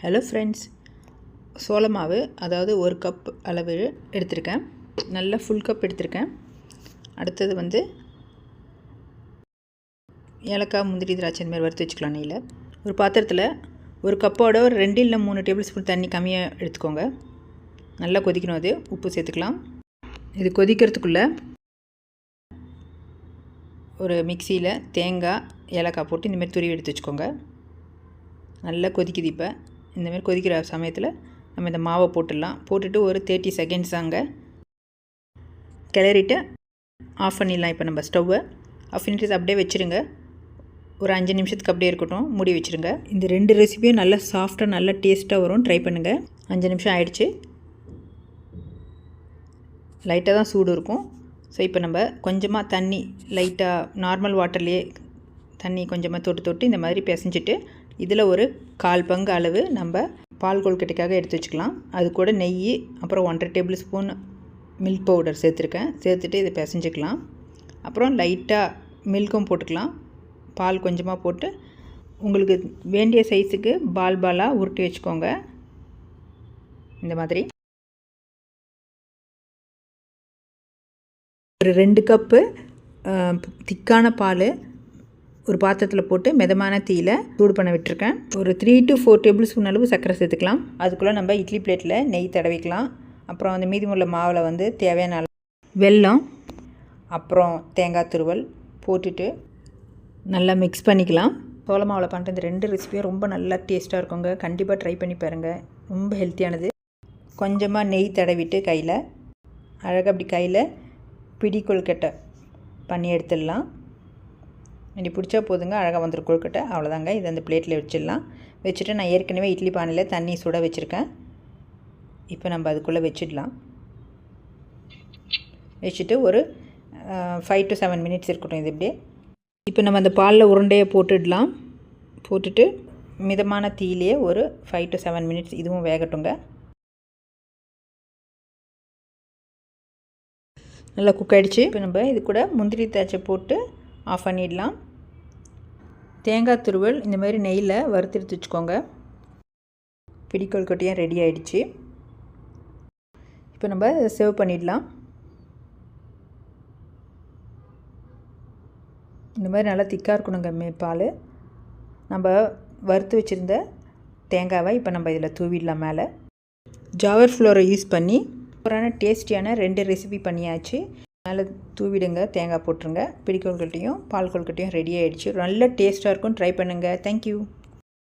Hello friends, சோள மாவு அதாவது ஒரு கப் அளவு எடுத்திருக்கேன். நல்ல ஃபுல் கப் எடுத்திருக்கேன். அடுத்தது வந்து ஏலக்காய், முந்திரி, திராட்சை இந்த மாதிரி வறுத்து வச்சுக்கலாம் நெய்யில். ஒரு பாத்திரத்தில் ஒரு கப்போட ஒரு 2 இல்லை 3 டேபிள் ஸ்பூன் தண்ணி கம்மியாக எடுத்துக்கோங்க. நல்லா கொதிக்கணும். அது உப்பு சேர்த்துக்கலாம். இது கொதிக்கிறதுக்குள்ளே ஒரு மிக்சியில் தேங்காய், ஏலக்காய் போட்டு இந்தமாதிரி துருவி எடுத்து வச்சுக்கோங்க. நல்லா கொதிக்குது. இப்போ இந்தமாரி கொதிக்கிற சமயத்தில் நம்ம இந்த மாவை போட்டுடலாம். போட்டுட்டு ஒரு 30 செகண்ட்ஸ் அங்கே கிளறிட்டு ஆஃப் பண்ணிடலாம். இப்போ நம்ம ஸ்டவ்வை ஆஃப் பண்ணிட்டு அப்படியே வச்சுருங்க. ஒரு 5 நிமிஷத்துக்கு அப்படியே இருக்கட்டும், மூடி வச்சுருங்க. இந்த 2 ரெசிபியும் நல்லா சாஃப்டாக நல்லா டேஸ்ட்டாக வரும். ட்ரை பண்ணுங்கள். 5 நிமிஷம் ஆயிடுச்சு. லைட்டாக தான் சூடு இருக்கும். ஸோ இப்போ நம்ம கொஞ்சமாக தண்ணி, லைட்டாக நார்மல் வாட்டர்லேயே தண்ணி கொஞ்சமாக தொட்டு இந்த மாதிரி பிசைஞ்சிட்டு இதில் ஒரு 1/4 பங்கு அளவு நம்ம பால் கொழுக்கட்டைக்காக எடுத்து வச்சுக்கலாம். அது கூட நெய், அப்புறம் 1.5 டேபிள் ஸ்பூன் மில்க் பவுடர் சேர்த்துருக்கேன். சேர்த்துட்டு இதை பிசைஞ்சிக்கலாம். அப்புறம் லைட்டாக மில்க்கும் போட்டுக்கலாம். பால் கொஞ்சமாக போட்டு உங்களுக்கு வேண்டிய சைஸுக்கு பாலாக உருட்டி வச்சுக்கோங்க. இந்த மாதிரி ஒரு 2 கப்பு திக்கான பால் ஒரு பாத்திரத்தில் போட்டு மிதமான தீயில் சூடு பண்ண விட்டுருக்கேன். ஒரு 3 to 4 டேபிள் ஸ்பூன் அளவு சர்க்கரை சேர்த்துக்கலாம். அதுக்குள்ளே நம்ம இட்லி பிளேட்டில் நெய் தடவிக்கலாம். அப்புறம் அந்த மீதமுள்ள மாவில் வந்து தேவையான வெல்லம், அப்புறம் தேங்காய் துருவல் போட்டுட்டு நல்லா மிக்ஸ் பண்ணிக்கலாம். சோள மாவில் பண்ணுற இந்த 2 ரெசிபியும் ரொம்ப நல்லா டேஸ்ட்டாக இருக்குங்க. கண்டிப்பாக ட்ரை பண்ணி பாருங்கள். ரொம்ப ஹெல்த்தியானது. கொஞ்சமாக நெய் தடவிட்டு கையில் அழகாக அப்படி கையில் பிடி கொழுக்கட்டை பண்ணி எடுத்துடலாம். இப்படி பிடிச்சா போதுங்க, அழகாக வந்துடும் கொழுக்கட்டை. அவ்வளோதாங்க. இது அந்த பிளேட்டில் வச்சிடலாம். வச்சுட்டு நான் ஏற்கனவே இட்லி பானையில் தண்ணி சுட வச்சுருக்கேன். இப்போ நம்ம அதுக்குள்ளே வச்சிடலாம். வச்சுட்டு ஒரு 5 to 7 மினிட்ஸ் இருக்கட்டும். இது இப்படியே இப்போ நம்ம அந்த பாலில் உருண்டையை போட்டுடலாம். போட்டுட்டு மிதமான தீயிலேயே ஒரு 5 to 7 மினிட்ஸ் இதுவும் வேகட்டுங்க. நல்லா குக் ஆகிடுச்சு. இப்போ நம்ம இது கூட முந்திரி திராட்சை போட்டு ஆஃப் பண்ணிடலாம். தேங்காய் துருவல் இந்த மாதிரி நெய்யில் வறுத்தெடுத்து வச்சுக்கோங்க. பிடி கொழுக்கட்டையும் ரெடி ஆகிடுச்சு. இப்போ நம்ம சர்வ் பண்ணிடலாம். இந்த மாதிரி நல்லா திக்காக இருக்கணுங்க பால். நம்ம வறுத்து வச்சுருந்த தேங்காவை இப்போ நம்ம இதில் தூவிடலாம். மேலே ஜாவர் ஃப்ளோரை யூஸ் பண்ணி சூப்பரான டேஸ்டியான 2 ரெசிபி பண்ணியாச்சு. மேலே தூவிடுங்க, தேங்காய் போட்டுருங்க. பிடி கொழுக்கட்டையும் பால் கொழுக்கட்டையும் ரெடி ஆகிடுச்சு. நல்ல டேஸ்ட்டாக இருக்கும். ட்ரை பண்ணுங்கள். தேங்க்யூ.